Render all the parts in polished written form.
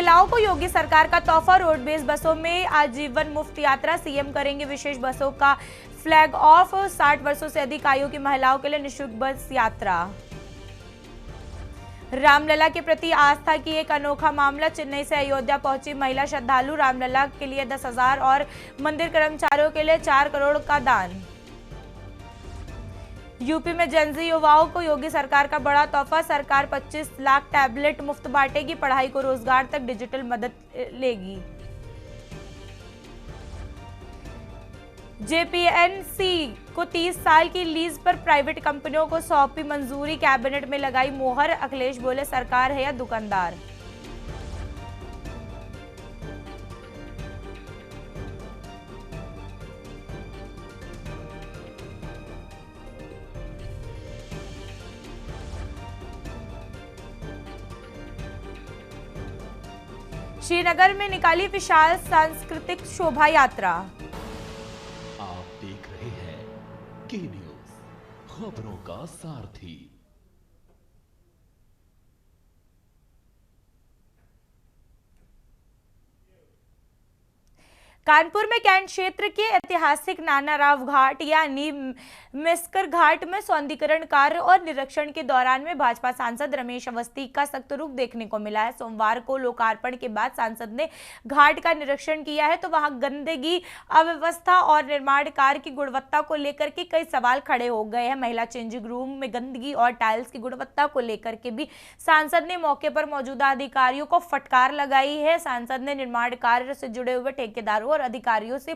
महिलाओं को योगी सरकार का तोहफा, रोडवेज बसों में आजीवन मुफ्त यात्रा, सीएम करेंगे विशेष बसों का फ्लैग ऑफ। 60 वर्षों से अधिक आयु की महिलाओं के लिए निःशुल्क बस यात्रा। रामलला के प्रति आस्था की एक अनोखा मामला, चेन्नई से अयोध्या पहुंची महिला श्रद्धालु, रामलला के लिए 10,000 और मंदिर कर्मचारियों के लिए 4 करोड़ का दान। यूपी में जेनजी युवाओं को योगी सरकार का बड़ा तोहफा, सरकार 25 लाख टैबलेट मुफ्त बांटेगी, पढ़ाई को रोजगार तक डिजिटल मदद लेगी। जेपीएनसी को 30 साल की लीज पर प्राइवेट कंपनियों को सौंपी मंजूरी, कैबिनेट में लगाई मोहर, अखिलेश बोले सरकार है या दुकानदार। श्रीनगर में निकाली विशाल सांस्कृतिक शोभा यात्रा। आप देख रहे हैं के न्यूज, खबरों का सारथी। कानपुर में कैंट क्षेत्र के ऐतिहासिक नाना राव घाट यानी मिस्कर घाट में सौंदर्यीकरण कार्य और निरीक्षण के दौरान में भाजपा सांसद रमेश अवस्थी का सख्त रुख देखने को मिला है। सोमवार को लोकार्पण के बाद सांसद ने घाट का निरीक्षण किया है तो वहां गंदगी, अव्यवस्था और निर्माण कार्य की गुणवत्ता को लेकर के कई सवाल खड़े हो गए हैं। महिला चेंजिंग रूम में गंदगी और टाइल्स की गुणवत्ता को लेकर के भी सांसद ने मौके पर मौजूदा अधिकारियों को फटकार लगाई है। सांसद ने निर्माण कार्य से जुड़े हुए ठेकेदारों और अधिकारियों से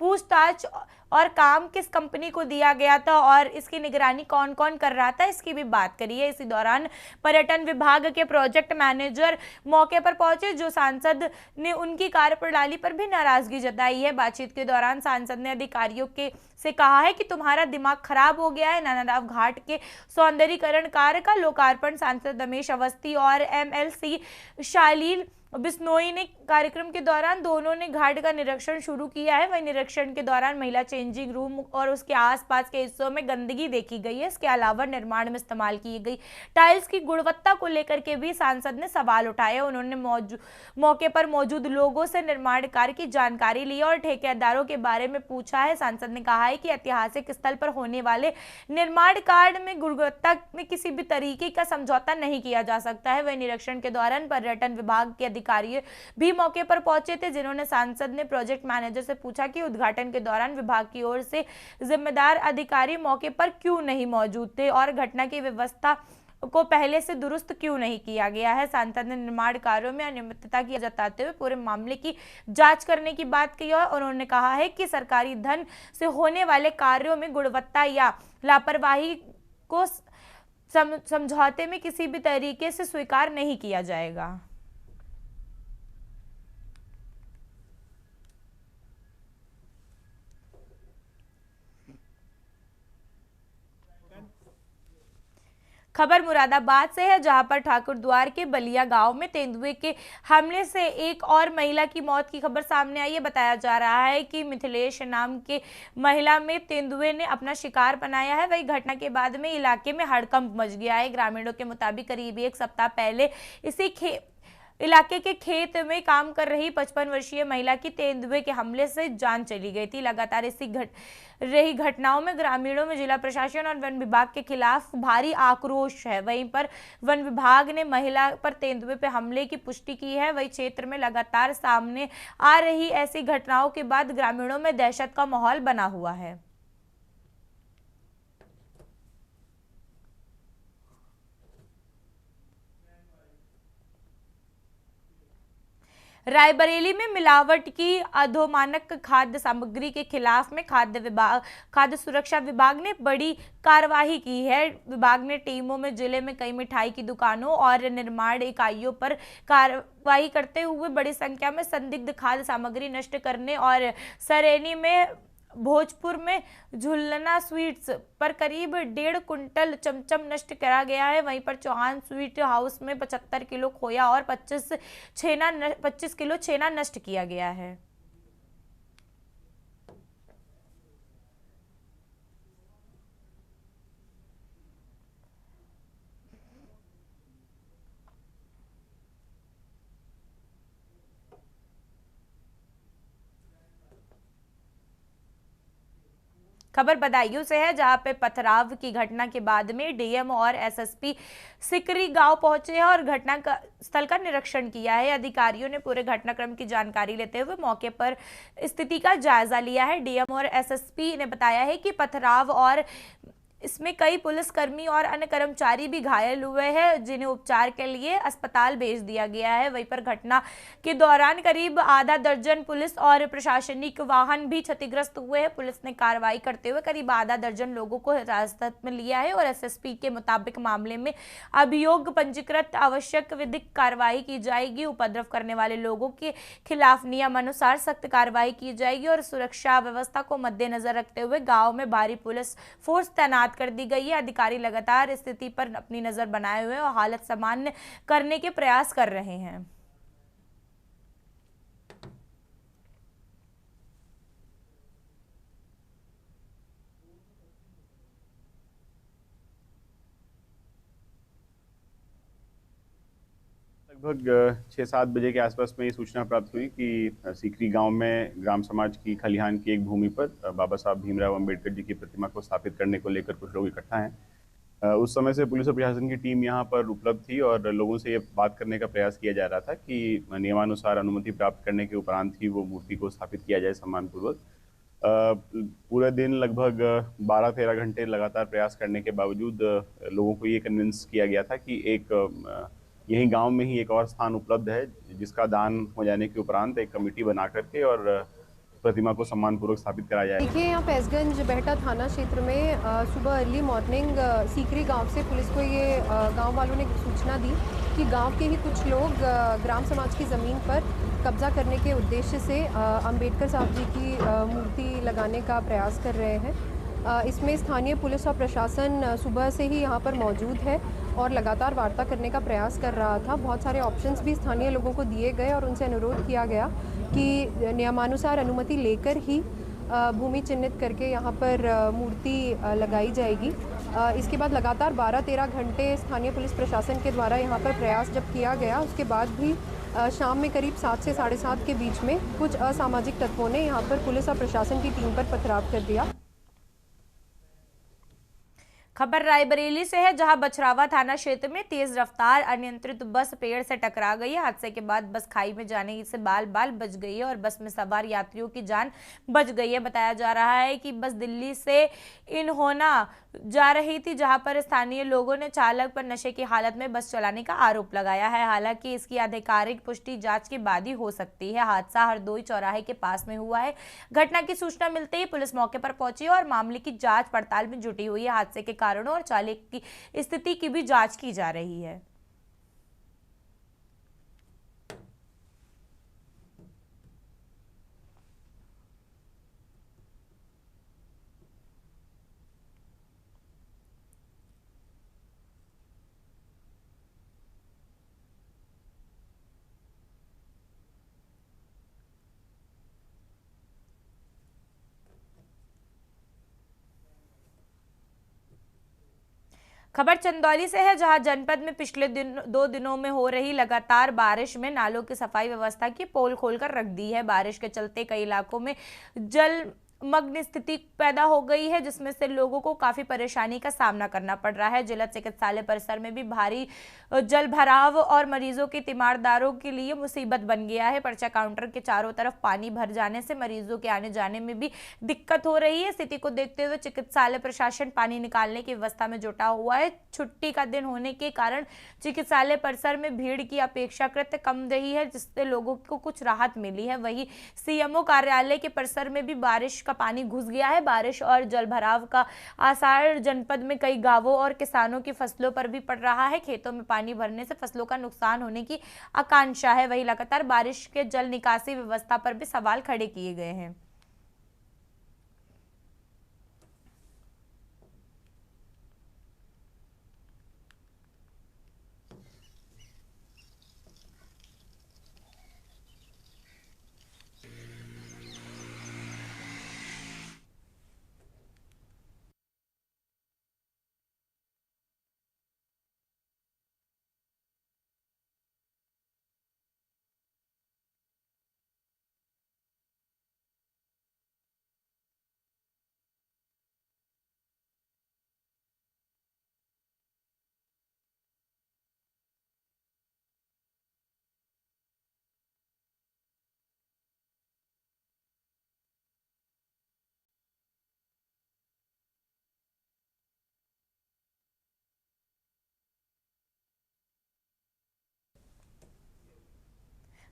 पूछताछ और काम किस कंपनी को दिया गया था और इसकी निगरानी कौन कौन कर रहा था, इसकी भी बात करी है। इसी दौरान पर्यटन विभाग के प्रोजेक्ट मैनेजर मौके पर पहुंचे, जो सांसद ने उनकी कार्यप्रणाली पर भी नाराजगी जताई है। बातचीत के दौरान सांसद ने अधिकारियों के से कहा है कि तुम्हारा दिमाग खराब हो गया है। नानाराव घाट के सौंदर्यीकरण कार्य का लोकार्पण सांसद रमेश अवस्थी और एमएलसी शालील बिश्नोई ने कार्यक्रम के दौरान दोनों ने घाट का निरीक्षण शुरू किया है। वही निरीक्षण के दौरान महिला चेंजिंग रूम और उसके आसपास के हिस्सों में गंदगी देखी गई है। इसके अलावा निर्माण में इस्तेमाल की गई टाइल्स की गुणवत्ता को लेकर के भी सांसद ने सवाल उठाए। उन्होंने मौके पर मौजूद लोगों से निर्माण कार्य की जानकारी ली और ठेकेदारों के बारे में पूछा है। सांसद ने कहा है कि ऐतिहासिक स्थल पर होने वाले निर्माण कार्य में गुणवत्ता में किसी भी तरीके का समझौता नहीं किया जा सकता है। वही निरीक्षण के दौरान पर्यटन विभाग के अधिकारी भी मौके पर पहुंचे थे, जिन्होंने सांसद ने प्रोजेक्ट मैनेजर से पूछा कि उद्घाटन के दौरान विभाग की ओर से जिम्मेदार अधिकारी मौके पर क्यों नहीं मौजूद थे और घटना की व्यवस्था को पहले से दुरुस्त क्यों नहीं किया गया है। सांसद ने निर्माण कार्यों में अनियमितता की जताते हुए पूरे मामले की जांच करने की बात की और उन्होंने कहा है कि सरकारी धन से होने वाले कार्यों में गुणवत्ता या लापरवाही को समझौते में किसी भी तरीके से स्वीकार नहीं किया जाएगा। खबर मुरादाबाद से है, जहां पर ठाकुरद्वार के बलिया गांव में तेंदुए के हमले से एक और महिला की मौत की खबर सामने आई है। बताया जा रहा है कि मिथिलेश नाम के महिला में तेंदुए ने अपना शिकार बनाया है। वही घटना के बाद में इलाके में हड़कंप मच गया है। ग्रामीणों के मुताबिक करीब एक सप्ताह पहले इसी इलाके के खेत में काम कर रही 55 वर्षीय महिला की तेंदुए के हमले से जान चली गई थी। लगातार इसी रही घटनाओं में ग्रामीणों में जिला प्रशासन और वन विभाग के खिलाफ भारी आक्रोश है। वहीं पर वन विभाग ने महिला पर तेंदुए पे हमले की पुष्टि की है। वही क्षेत्र में लगातार सामने आ रही ऐसी घटनाओं के बाद ग्रामीणों में दहशत का माहौल बना हुआ है। रायबरेली में मिलावट की अधोमानक खाद्य सामग्री के खिलाफ में खाद्य सुरक्षा विभाग ने बड़ी कार्रवाई की है। विभाग ने टीमों में जिले में कई मिठाई की दुकानों और निर्माण इकाइयों पर कार्रवाई करते हुए बड़ी संख्या में संदिग्ध खाद्य सामग्री नष्ट करने और सरेनी में भोजपुर में झुलना स्वीट्स पर करीब 1.5 कुंटल चमचम नष्ट करा गया है। वहीं पर चौहान स्वीट हाउस में 75 किलो खोया और 25 किलो छेना नष्ट किया गया है। खबर बदायूं से है, जहां पे पथराव की घटना के बाद में डीएम और एसएसपी सिकरी गांव पहुंचे हैं और घटना स्थल का निरीक्षण किया है। अधिकारियों ने पूरे घटनाक्रम की जानकारी लेते हुए मौके पर स्थिति का जायजा लिया है। डीएम और एसएसपी ने बताया है कि पथराव और इसमें कई पुलिसकर्मी और अन्य कर्मचारी भी घायल हुए हैं, जिन्हें उपचार के लिए अस्पताल भेज दिया गया है। वहीं पर घटना के दौरान करीब आधा दर्जन पुलिस और प्रशासनिक वाहन भी क्षतिग्रस्त हुए हैं। पुलिस ने कार्रवाई करते हुए करीब आधा दर्जन लोगों को हिरासत में लिया है और एसएसपी के मुताबिक मामले में अभियोग पंजीकृत, आवश्यक विधिक कार्रवाई की जाएगी। उपद्रव करने वाले लोगों के खिलाफ नियमानुसार सख्त कार्रवाई की जाएगी और सुरक्षा व्यवस्था को मद्देनजर रखते हुए गाँव में भारी पुलिस फोर्स तैनात कर दी गई है। अधिकारी लगातार स्थिति पर अपनी नजर बनाए हुए और हालत सामान्य करने के प्रयास कर रहे हैं। लगभग 6-7 बजे के आसपास में ये सूचना प्राप्त हुई कि सीकरी गांव में ग्राम समाज की खलिहान की एक भूमि पर बाबा साहब भीमराव अंबेडकर जी की प्रतिमा को स्थापित करने को लेकर कुछ लोग इकट्ठा हैं। उस समय से पुलिस और प्रशासन की टीम यहां पर उपलब्ध थी और लोगों से ये बात करने का प्रयास किया जा रहा था कि नियमानुसार अनुमति प्राप्त करने के उपरांत ही वो मूर्ति को स्थापित किया जाए सम्मानपूर्वक। पूरे दिन लगभग 12-13 घंटे लगातार प्रयास करने के बावजूद लोगों को ये कन्विंस किया गया था कि एक यहीं गांव में ही एक और स्थान उपलब्ध है, जिसका दान हो जाने के उपरांत एक कमेटी बना करके और प्रतिमा को सम्मानपूर्वक स्थापित कराया जाए। देखिए, यहाँ फैजगंज बेहटा थाना क्षेत्र में सुबह अर्ली मॉर्निंग सीकरी गांव से पुलिस को ये गांव वालों ने सूचना दी कि गांव के ही कुछ लोग ग्राम समाज की ज़मीन पर कब्जा करने के उद्देश्य से अंबेडकर साहब जी की मूर्ति लगाने का प्रयास कर रहे हैं। इसमें स्थानीय पुलिस और प्रशासन सुबह से ही यहाँ पर मौजूद है और लगातार वार्ता करने का प्रयास कर रहा था। बहुत सारे ऑप्शंस भी स्थानीय लोगों को दिए गए और उनसे अनुरोध किया गया कि नियमानुसार अनुमति लेकर ही भूमि चिन्हित करके यहाँ पर मूर्ति लगाई जाएगी। इसके बाद लगातार 12-13 घंटे स्थानीय पुलिस प्रशासन के द्वारा यहाँ पर प्रयास जब किया गया, उसके बाद भी शाम में करीब 7 से 7:30 के बीच में कुछ असामाजिक तत्वों ने यहाँ पर पुलिस और प्रशासन की टीम पर पथराव कर दिया। खबर रायबरेली से है, जहां बछरावा थाना क्षेत्र में तेज रफ्तार अनियंत्रित बस पेड़ से टकरा गई है। हादसे के बाद बस खाई में जाने से बाल बाल बच गई है और बस में सवार यात्रियों की जान बच गई है। बताया जा रहा है कि बस दिल्ली से इन्होना जा रही थी, जहां पर स्थानीय लोगों ने चालक पर नशे की हालत में बस चलाने का आरोप लगाया है। हालांकि इसकी आधिकारिक पुष्टि जांच के बाद ही हो सकती है। हादसा हरदोई चौराहे के पास में हुआ है। घटना की सूचना मिलते ही पुलिस मौके पर पहुंची और मामले की जांच पड़ताल में जुटी हुई है। हादसे के कारणों और चालक की स्थिति की भी जांच की जा रही है। खबर चंदौली से है, जहां जनपद में पिछले 2 दिनों में हो रही लगातार बारिश में नालों की सफाई व्यवस्था की पोल खोलकर रख दी है। बारिश के चलते कई इलाकों में जल मग्न स्थिति पैदा हो गई है, जिसमें से लोगों को काफी परेशानी का सामना करना पड़ रहा है। जिला चिकित्सालय परिसर में भी भारी जल भराव और मरीजों के तीमारदारों के लिए मुसीबत बन गया है। पर्चा काउंटर के चारों तरफ पानी भर जाने से मरीजों के आने जाने में भी दिक्कत हो रही है। स्थिति को देखते हुए चिकित्सालय प्रशासन पानी निकालने की व्यवस्था में जुटा हुआ है। छुट्टी का दिन होने के कारण चिकित्सालय परिसर में भीड़ की अपेक्षाकृत कम रही है, जिससे लोगों को कुछ राहत मिली है। वहीं सीएमओ कार्यालय के परिसर में भी बारिश का पानी घुस गया है। बारिश और जलभराव का आसार जनपद में कई गांवों और किसानों की फसलों पर भी पड़ रहा है। खेतों में पानी भरने से फसलों का नुकसान होने की आशंका है। वहीं लगातार बारिश के जल निकासी व्यवस्था पर भी सवाल खड़े किए गए हैं।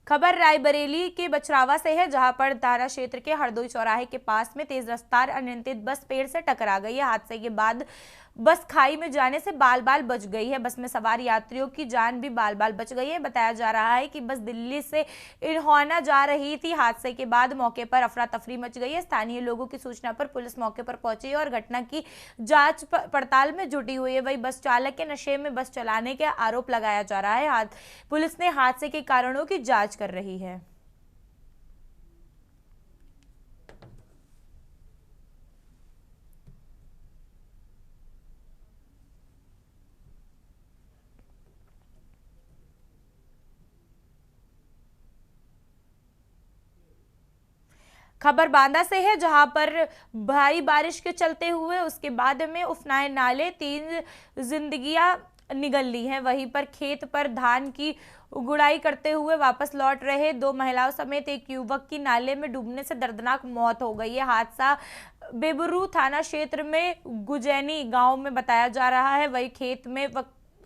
खबर रायबरेली के बछरावा से है, जहां पर थाना क्षेत्र के हरदोई चौराहे के पास में तेज रफ्तार अनियंत्रित बस पेड़ से टकरा गई है। हादसे के बाद बस खाई में जाने से बाल बाल बच गई है। बस में सवार यात्रियों की जान भी बाल बाल बच गई है। बताया जा रहा है कि बस दिल्ली से इरहौना जा रही थी। हादसे के बाद मौके पर अफरा तफरी मच गई है। स्थानीय लोगों की सूचना पर पुलिस मौके पर पहुंची और घटना की जांच पड़ताल में जुटी हुई है। वही बस चालक के नशे में बस चलाने के आरोप लगाया जा रहा है। पुलिस ने हादसे के कारणों की जांच कर रही है। खबर बांदा से है, जहां पर भारी बारिश के चलते हुए उसके बाद में उफनाए नाले 3 जिंदगियां निगल ली हैं। वहीं पर खेत पर धान की गुड़ाई करते हुए वापस लौट रहे 2 महिलाओं समेत एक युवक की नाले में डूबने से दर्दनाक मौत हो गई है। हादसा बेबरू थाना क्षेत्र में गुजैनी गांव में बताया जा रहा है। वही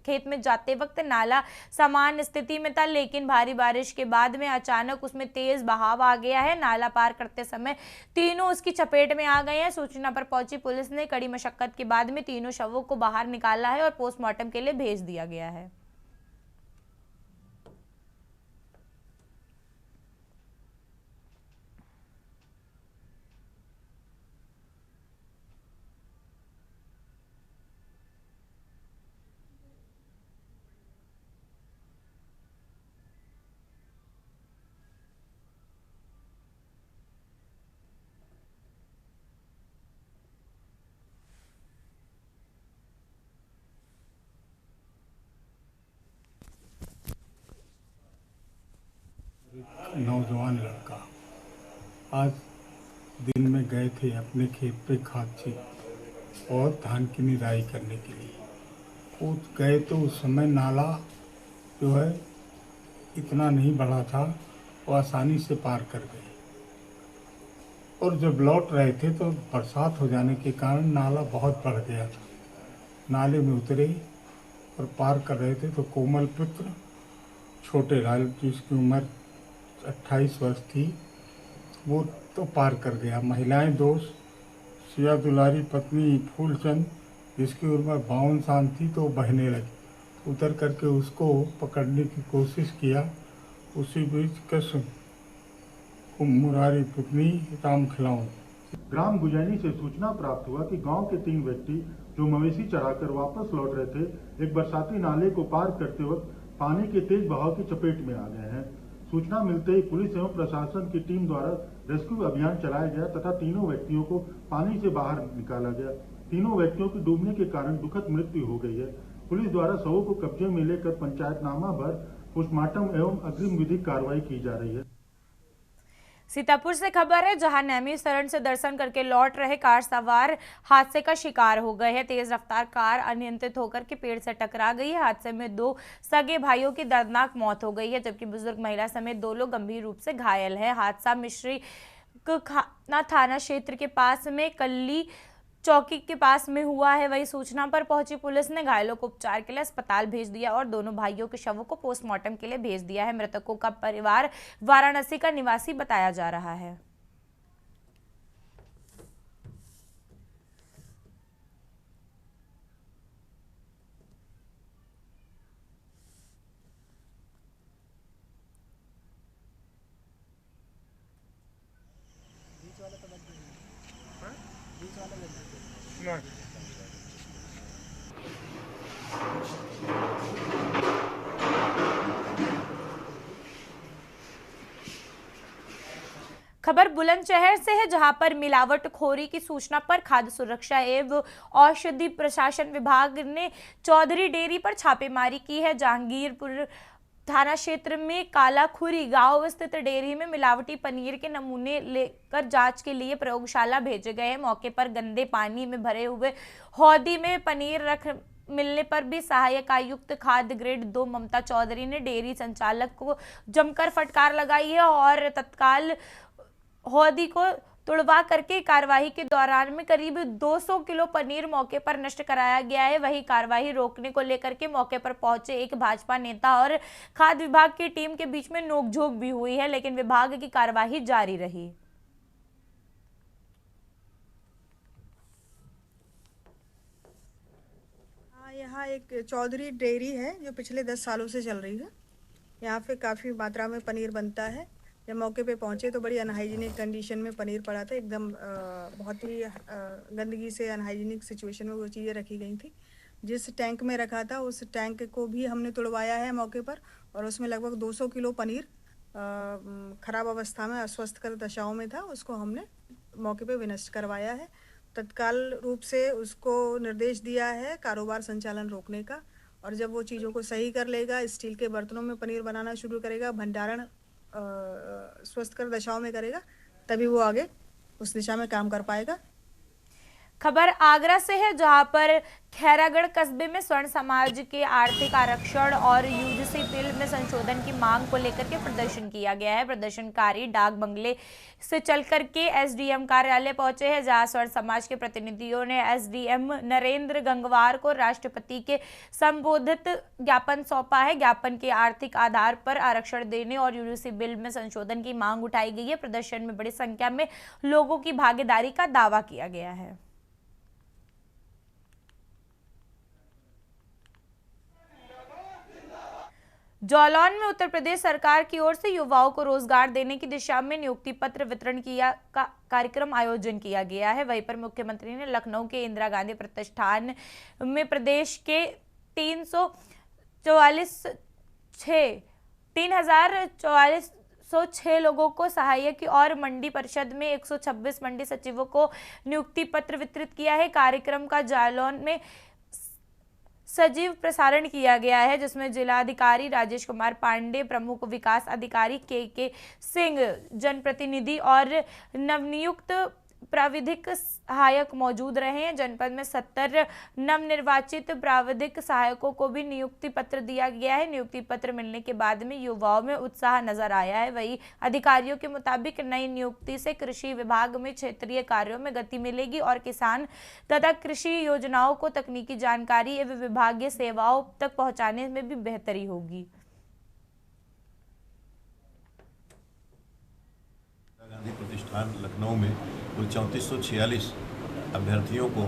खेत में जाते वक्त नाला समान स्थिति में था, लेकिन भारी बारिश के बाद में अचानक उसमें तेज बहाव आ गया है। नाला पार करते समय तीनों उसकी चपेट में आ गए हैं। सूचना पर पहुंची पुलिस ने कड़ी मशक्कत के बाद में तीनों शवों को बाहर निकाला है और पोस्टमार्टम के लिए भेज दिया गया है। नौजवान लड़का आज दिन में गए थे अपने खेत पे खाद छींट और धान की निराई करने के लिए। वो गए तो उस समय नाला जो है इतना नहीं बढ़ा था, वो आसानी से पार कर गए। और जब लौट रहे थे तो बरसात हो जाने के कारण नाला बहुत बढ़ गया था। नाले में उतरे और पार कर रहे थे तो कोमल पुत्र छोटे लाल, जिसकी उम्र 28 वर्ष थी, वो तो पार कर गया। महिलाएं दोस्त सिया दुलारी पत्नी फूलचंद, जिसकी उम्र 52 साल थी, तो बहने लगी। उतर करके उसको पकड़ने की कोशिश किया। उसी बीच कृष्ण मुरारी पत्नी राम खिलाऊं। ग्राम गुजैनी से सूचना प्राप्त हुआ कि गांव के 3 व्यक्ति जो मवेशी चराकर वापस लौट रहे थे, एक बरसाती नाले को पार करते वक्त पानी के तेज बहाव की चपेट में आ गए हैं। सूचना मिलते ही पुलिस एवं प्रशासन की टीम द्वारा रेस्क्यू अभियान चलाया गया तथा तीनों व्यक्तियों को पानी से बाहर निकाला गया। तीनों व्यक्तियों की डूबने के कारण दुखद मृत्यु हो गई है। पुलिस द्वारा शवों को कब्जे में लेकर पंचायतनामा भर पोस्टमार्टम एवं अग्रिम विधिक कार्रवाई की जा रही है। सीतापुर से खबर है, जहां नैमी शरण से दर्शन करके लौट रहे कार सवार हादसे का शिकार हो गए हैं। तेज रफ्तार कार अनियंत्रित होकर के पेड़ से टकरा गई है। हादसे में 2 सगे भाइयों की दर्दनाक मौत हो गई है, जबकि बुजुर्ग महिला समेत 2 लोग गंभीर रूप से घायल हैं। हादसा मिश्री थाना क्षेत्र के पास में कल्ली चौकी के पास में हुआ है। वही सूचना पर पहुंची पुलिस ने घायलों को उपचार के लिए अस्पताल भेज दिया और दोनों भाइयों के शवों को पोस्टमार्टम के लिए भेज दिया है। मृतकों का परिवार वाराणसी का निवासी बताया जा रहा है। खबर बुलंदशहर से है, जहां पर मिलावटखोरी की सूचना पर खाद्य सुरक्षा एवं औषधि प्रशासन विभाग ने चौधरी डेयरी पर छापेमारी की है। जहांगीरपुर थाना क्षेत्र में कालाखुरी गांव स्थित डेयरी में मिलावटी पनीर के नमूने लेकर जांच के लिए प्रयोगशाला भेजे गए हैं। मौके पर गंदे पानी में भरे हुए हौदी में पनीर मिलने पर भी सहायक आयुक्त खाद्य ग्रेड 2 ममता चौधरी ने डेयरी संचालक को जमकर फटकार लगाई है और तत्काल हौदी को तुड़वा करके कार्रवाई के दौरान में करीब 200 किलो पनीर मौके पर नष्ट कराया गया है। वही कार्रवाई रोकने को लेकर के मौके पर पहुंचे एक भाजपा नेता और खाद्य विभाग की टीम के बीच में नोकझोंक भी हुई है, लेकिन विभाग की कार्रवाई जारी रही। यहाँ एक चौधरी डेयरी है जो पिछले 10 सालों से चल रही है। यहाँ पे काफ़ी मात्रा में पनीर बनता है। जब मौके पे पहुँचे तो बड़ी अनहाइजीनिक कंडीशन में पनीर पड़ा था, एकदम बहुत ही गंदगी से अनहाइजीनिक सिचुएशन में वो चीज़ें रखी गई थी। जिस टैंक में रखा था उस टैंक को भी हमने तुड़वाया है मौके पर, और उसमें लगभग 200 किलो पनीर ख़राब अवस्था में, अस्वस्थकर दशाओं में था, उसको हमने मौके पर विनष्ट करवाया है। तत्काल रूप से उसको निर्देश दिया है कारोबार संचालन रोकने का, और जब वो चीज़ों को सही कर लेगा, स्टील के बर्तनों में पनीर बनाना शुरू करेगा, भंडारण स्वस्थकर दशाओं में करेगा, तभी वो आगे उस दिशा में काम कर पाएगा। खबर आगरा से है, जहां पर खैरागढ़ कस्बे में स्वर्ण समाज के आर्थिक आरक्षण और यूजीसी बिल में संशोधन की मांग को लेकर के प्रदर्शन किया गया है। प्रदर्शनकारी डाक बंगले से चल करके एसडीएम कार्यालय पहुंचे हैं, जहां स्वर्ण समाज के प्रतिनिधियों ने एसडीएम नरेंद्र गंगवार को राष्ट्रपति के संबोधित ज्ञापन सौंपा है। ज्ञापन के आर्थिक आधार पर आरक्षण देने और यूजीसी बिल में संशोधन की मांग उठाई गई है। प्रदर्शन में बड़ी संख्या में लोगों की भागीदारी का दावा किया गया है। जालौन में उत्तर प्रदेश सरकार की ओर से युवाओं को रोजगार देने की दिशा में नियुक्ति पत्र वितरण कार्यक्रम आयोजन किया गया है। वहीं पर मुख्यमंत्री ने लखनऊ के इंदिरा गांधी प्रतिष्ठान में प्रदेश के 3,406 लोगों को सहायक और मंडी परिषद में 126 मंडी सचिवों को नियुक्ति पत्र वितरित किया है। कार्यक्रम का जालौन में सजीव प्रसारण किया गया है, जिसमें जिलाधिकारी राजेश कुमार पांडे, प्रमुख विकास अधिकारी के सिंह, जनप्रतिनिधि और नवनियुक्त प्राविधिक सहायक मौजूद रहे हैं। जनपद में 70 नवनिर्वाचित प्राविधिक सहायकों को भी नियुक्ति पत्र दिया गया है। नियुक्ति पत्र मिलने के बाद में युवाओं में उत्साह नजर आया है। वहीं अधिकारियों के मुताबिक नई नियुक्ति से कृषि विभाग में क्षेत्रीय कार्यों में गति मिलेगी और किसान तथा कृषि योजनाओं को तकनीकी जानकारी एवं विभागीय सेवाओं तक पहुंचाने में भी बेहतरी होगी। गांधी प्रतिष्ठान लखनऊ में कुल 3446 अभ्यर्थियों को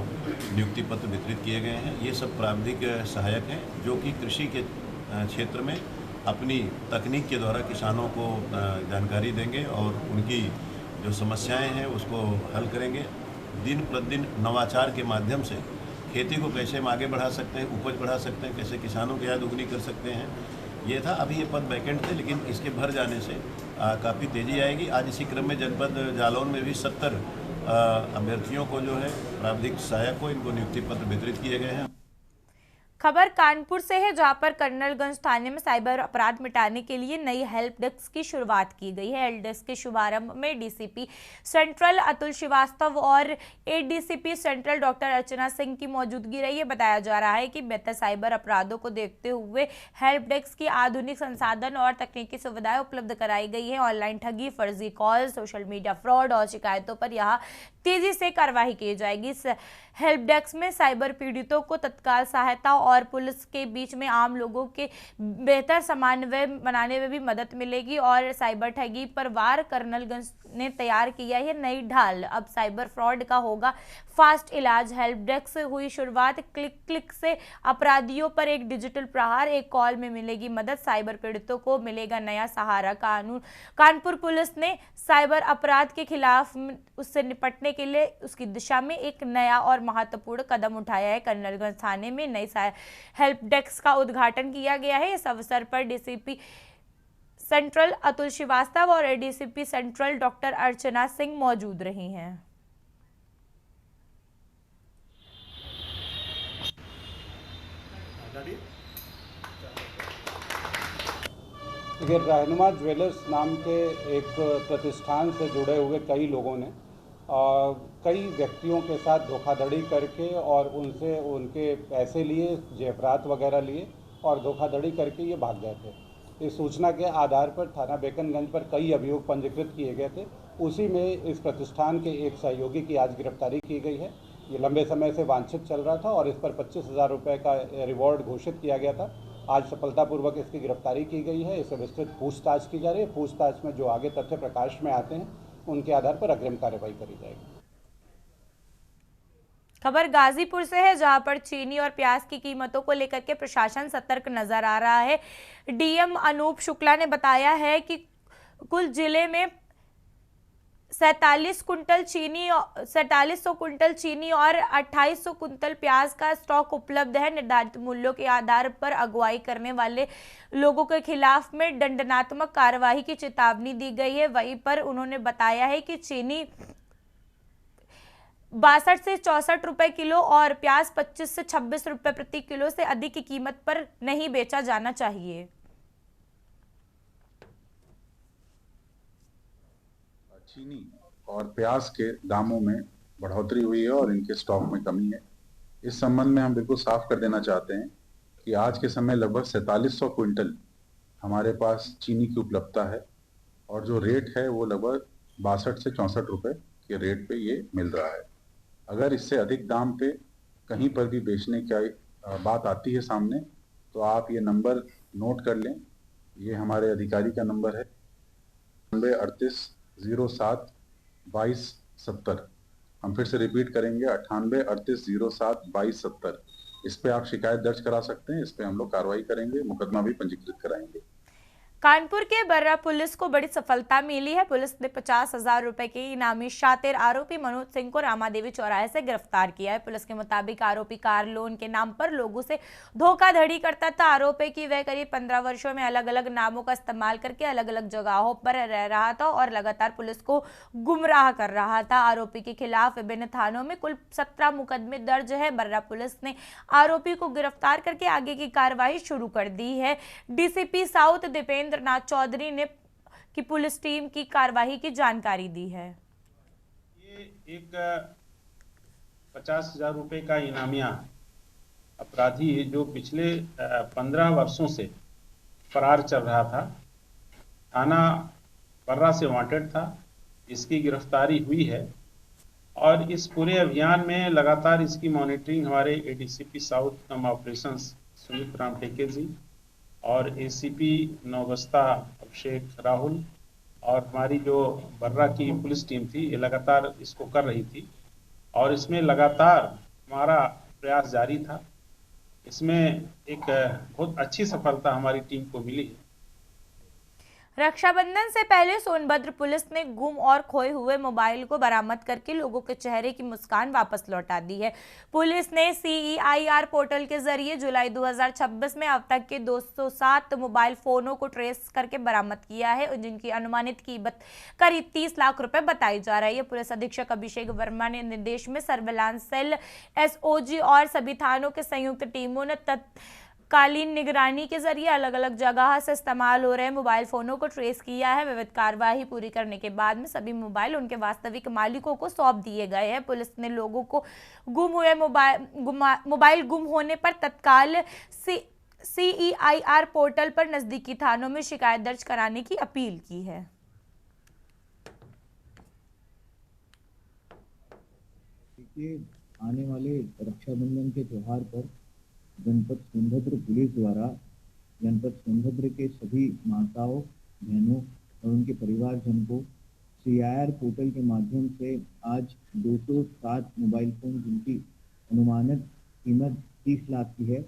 नियुक्ति पत्र वितरित किए गए हैं। ये सब प्राविधिक सहायक हैं जो कि कृषि के क्षेत्र में अपनी तकनीक के द्वारा किसानों को जानकारी देंगे और उनकी जो समस्याएं हैं उसको हल करेंगे। दिन प्रतिदिन नवाचार के माध्यम से खेती को कैसे हम आगे बढ़ा सकते हैं, उपज बढ़ा सकते हैं, कैसे किसानों की आय दुगनी कर सकते हैं, ये था। अभी ये पद वैकेंट थे, लेकिन इसके भर जाने से काफ़ी तेज़ी आएगी। आज इसी क्रम में जनपद जालौन में भी 70 अभ्यर्थियों को जो है प्राविधिक सहायक को इनको नियुक्ति पत्र वितरित किए गए हैं। खबर कानपुर से है, जहां पर कर्नलगंज थाने में साइबर अपराध मिटाने के लिए नई हेल्प डेस्क की शुरुआत की गई है। हेल्प डेस्क के शुभारंभ में डीसीपी सेंट्रल अतुल श्रीवास्तव और ADCP central doctor Archana Singh की मौजूदगी रही है। बताया जा रहा है कि बेहतर साइबर अपराधों को देखते हुए हेल्प डेस्क की आधुनिक संसाधन और तकनीकी सुविधाएं उपलब्ध कराई गई है। ऑनलाइन ठगी, फर्जी कॉल, सोशल मीडिया फ्रॉड और शिकायतों पर यहाँ तेजी से कार्रवाई की जाएगी। इस हेल्प डेस्क में साइबर पीड़ितों को तत्काल सहायता और पुलिस के बीच में आम लोगों के बेहतर समन्वय बनाने में भी मदद मिलेगी। और साइबर ठगी पर वार कर्नलगंज ने तैयार किया है नई ढाल। अब साइबर फ्रॉड का होगा फास्ट इलाज। हेल्प डेस्क हुई शुरुआत, क्लिक से अपराधियों पर एक डिजिटल प्रहार, एक कॉल में मिलेगी मदद, साइबर पीड़ितों को मिलेगा नया सहारा। कानपुर पुलिस ने साइबर अपराध के खिलाफ उससे निपटने के लिए उसकी दिशा में एक नया और महत्वपूर्ण कदम उठाया है। कर्नलगंज थाने में नई हेल्प डेस्क का उद्घाटन किया गया है। इस अवसर पर डीसीपी सेंट्रल अतुल श्रीवास्तव और ADCP central doctor Archana Singh मौजूद रही हैं। देखिए, रहनुमा ज्वेलर्स नाम के एक प्रतिष्ठान से जुड़े हुए कई लोगों ने कई व्यक्तियों के साथ धोखाधड़ी करके और उनसे उनके पैसे लिए, जेवरात वगैरह लिए और धोखाधड़ी करके ये भाग गए थे। इस सूचना के आधार पर थाना बेकनगंज पर कई अभियोग पंजीकृत किए गए थे उसी में इस प्रतिष्ठान के एक सहयोगी की आज गिरफ्तारी की गई है। ये लंबे समय से वांछित चल रहा था और इस पर 25,000 रुपये का रिवॉर्ड घोषित किया गया था। आज सफलतापूर्वक इसकी गिरफ्तारी की गई है। इसे विस्तृत पूछताछ की जा रही है। पूछताछ में जो आगे तथ्य प्रकाश में आते हैं उनके आधार पर अग्रिम कार्रवाई करी जाएगी। खबर गाजीपुर से है, जहां पर चीनी और प्याज की कीमतों को लेकर के प्रशासन सतर्क नजर आ रहा है। डीएम अनूप शुक्ला ने बताया है कि कुल जिले में 4700 कुंटल चीनी और 2800 कुंटल प्याज का स्टॉक उपलब्ध है। निर्धारित मूल्यों के आधार पर अगुवाई करने वाले लोगों के खिलाफ में दंडात्मक कार्रवाई की चेतावनी दी गई है। वहीं पर उन्होंने बताया है कि चीनी 62 से 64 रुपए किलो और प्याज 25 से 26 रुपए प्रति किलो से अधिक की कीमत पर नहीं बेचा जाना चाहिए। चीनी और प्याज के दामों में बढ़ोतरी हुई है और इनके स्टॉक में कमी है। इस संबंध में हम बिल्कुल साफ कर देना चाहते हैं कि आज के समय लगभग 4700 क्विंटल हमारे पास चीनी की उपलब्धता है और जो रेट है वो लगभग 62 से 64 रुपए के रेट पे ये मिल रहा है। अगर इससे अधिक दाम पे कहीं पर भी बेचने की बात आती है सामने, तो आप ये नंबर नोट कर लें। ये हमारे अधिकारी का नंबर है 98 07 22 70। हम फिर से रिपीट करेंगे 98 38 07 22 70। इस पे आप शिकायत दर्ज करा सकते हैं। इस पे हम लोग कार्रवाई करेंगे, मुकदमा भी पंजीकृत कराएंगे। कानपुर के बर्रा पुलिस को बड़ी सफलता मिली है। पुलिस ने 50,000 रुपए के इनामी शातिर आरोपी मनोज सिंह को रामादेवी चौराहे से गिरफ्तार किया है। पुलिस के मुताबिक आरोपी कार लोन के नाम पर लोगों से धोखाधड़ी करता था। आरोपी की वह करीब 15 वर्षों में अलग अलग नामों का इस्तेमाल करके अलग अलग जगहों पर रह रहा था और लगातार पुलिस को गुमराह कर रहा था। आरोपी के खिलाफ विभिन्न थानों में कुल 17 मुकदमे दर्ज है। बर्रा पुलिस ने आरोपी को गिरफ्तार करके आगे की कार्रवाई शुरू कर दी है। डीसीपी साउथ दीपेंद्र नाथ चौधरी ने की पुलिस टीम की कार्रवाई की जानकारी दी है। ये एक 50,000 रुपए का इनामिया अपराधी जो पिछले 15 वर्षों से फरार चल रहा था, थाना बर्रा से वांटेड था, इसकी गिरफ्तारी हुई है और इस पूरे अभियान में लगातार इसकी मॉनिटरिंग हमारे एडीसीपी साउथ कम ऑपरेशंस सुमित राम टेके जी और एसीपी नौबस्ता अभिषेक राहुल और हमारी जो बर्रा की पुलिस टीम थी, ये लगातार इसको कर रही थी और इसमें लगातार हमारा प्रयास जारी था। इसमें एक बहुत अच्छी सफलता हमारी टीम को मिली है। रक्षाबंधन से पहले सोनभद्र पुलिस ने गुम और खोए हुए मोबाइल को बरामद करके लोगों के चेहरे की मुस्कान वापस लौटा दी है। पुलिस ने CEIR पोर्टल के जरिए जुलाई 2026 में अब तक के 207 मोबाइल फोनों को ट्रेस करके बरामद किया है, जिनकी अनुमानित कीमत करीब 30 लाख रुपए बताई जा रही है। पुलिस अधीक्षक अभिषेक वर्मा ने निर्देश में सर्विलांस सेल, SOG और सभी थानों के संयुक्त टीमों ने कालीन निगरानी के जरिए अलग अलग जगह से इस्तेमाल हो रहे मोबाइल फोनों को ट्रेस किया है। विविध कार्यवाही पूरी करने के बाद में सभी मोबाइल उनके वास्तविक मालिकों को सौंप दिए गए हैं। पुलिस ने लोगों को गुम हुए मोबाइल गुम होने पर तत्काल CEIR पोर्टल पर नजदीकी थानों में शिकायत दर्ज कराने की अपील की है। आने वाले रक्षाबंधन के त्योहार पर जनपद सोनभद्र पुलिस द्वारा जनपद सोनभद्र के सभी माताओं, बहनों और उनके परिवारजन को CEIR पोर्टल के माध्यम से आज 207 मोबाइल फोन जिनकी अनुमानित कीमत 30 लाख की है,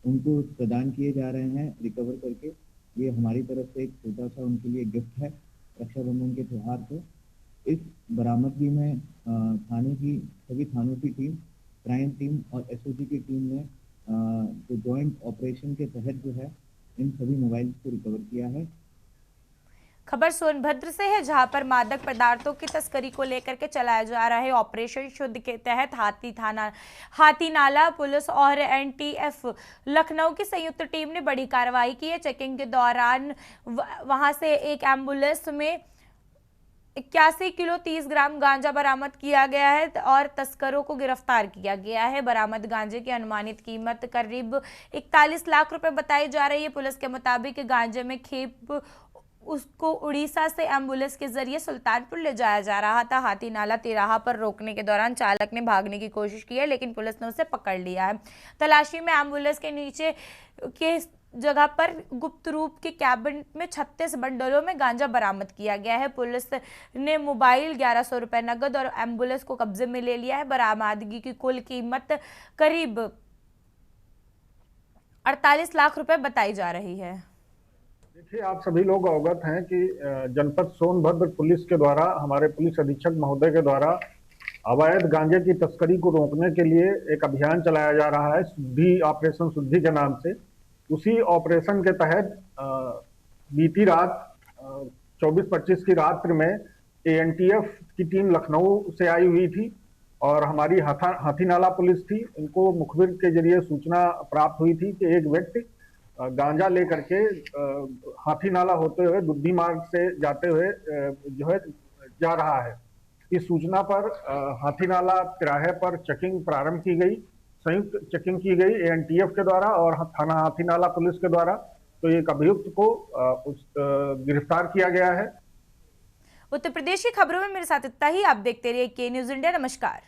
उनको प्रदान किए जा रहे हैं रिकवर करके। ये हमारी तरफ से एक छोटा सा उनके लिए गिफ्ट है रक्षाबंधन के त्यौहार पर। इस बरामदगी में थाने की सभी थानों की टीम, क्राइम टीम और SOG की टीम ने जो जॉइंट ऑपरेशन के तहत जो है इन सभी मोबाइल को रिकवर किया है। खबर सोनभद्र से है, जहां पर मादक पदार्थों की तस्करी को लेकर के चलाया जा रहा है ऑपरेशन शुद्ध के तहत हाथी नाला पुलिस और NTF लखनऊ की संयुक्त टीम ने बड़ी कार्रवाई की है। चेकिंग के दौरान वहां से एक एम्बुलेंस में 81 किलो 30 ग्राम गांजा बरामद किया गया है और तस्करों को गिरफ्तार किया गया है। बरामद गांजे की अनुमानित कीमत करीब 41 लाख रुपए बताई जा रही है। पुलिस के मुताबिक गांजे में खेप उसको उड़ीसा से एम्बुलेंस के जरिए सुल्तानपुर ले जाया जा रहा था। हाथी नाला तिराहा पर रोकने के दौरान चालक ने भागने की कोशिश की है, लेकिन पुलिस ने उसे पकड़ लिया है। तलाशी में एम्बुलेंस के नीचे के जगह पर गुप्त रूप के कैबिन में 36 बंडलों में गांजा बरामद किया गया है। पुलिस ने मोबाइल, 1100 रुपए नगद और एम्बुलेंस को कब्जे में ले लिया है। बरामदगी की कुल कीमत करीब 48 लाख रुपए बताई जा रही है। देखिए, आप सभी लोग अवगत हैं कि जनपद सोनभद्र पुलिस के द्वारा, हमारे पुलिस अधीक्षक महोदय के द्वारा अवैध गांजे की तस्करी को रोकने के लिए एक अभियान चलाया जा रहा है, शुद्धि ऑपरेशन शुद्धि के नाम से। उसी ऑपरेशन के तहत बीती रात 24-25 की रात्रि में एएनटीएफ की टीम लखनऊ से आई हुई थी और हमारी हाथीनाला पुलिस थी। इनको मुखबिर के जरिए सूचना प्राप्त हुई थी कि एक व्यक्ति गांजा लेकर के हाथीनाला होते हुए दुद्धी मार्ग से जाते हुए जो है जा रहा है। इस सूचना पर हाथीनाला तिराहे पर चेकिंग प्रारंभ की गई, संयुक्त चेकिंग की गई एएनटीएफ के द्वारा और थाना हाथीनाला पुलिस के द्वारा। तो एक अभियुक्त को गिरफ्तार किया गया है। उत्तर प्रदेश की खबरों में मेरे साथ इतना ही। आप देखते रहिए के न्यूज़ इंडिया। नमस्कार।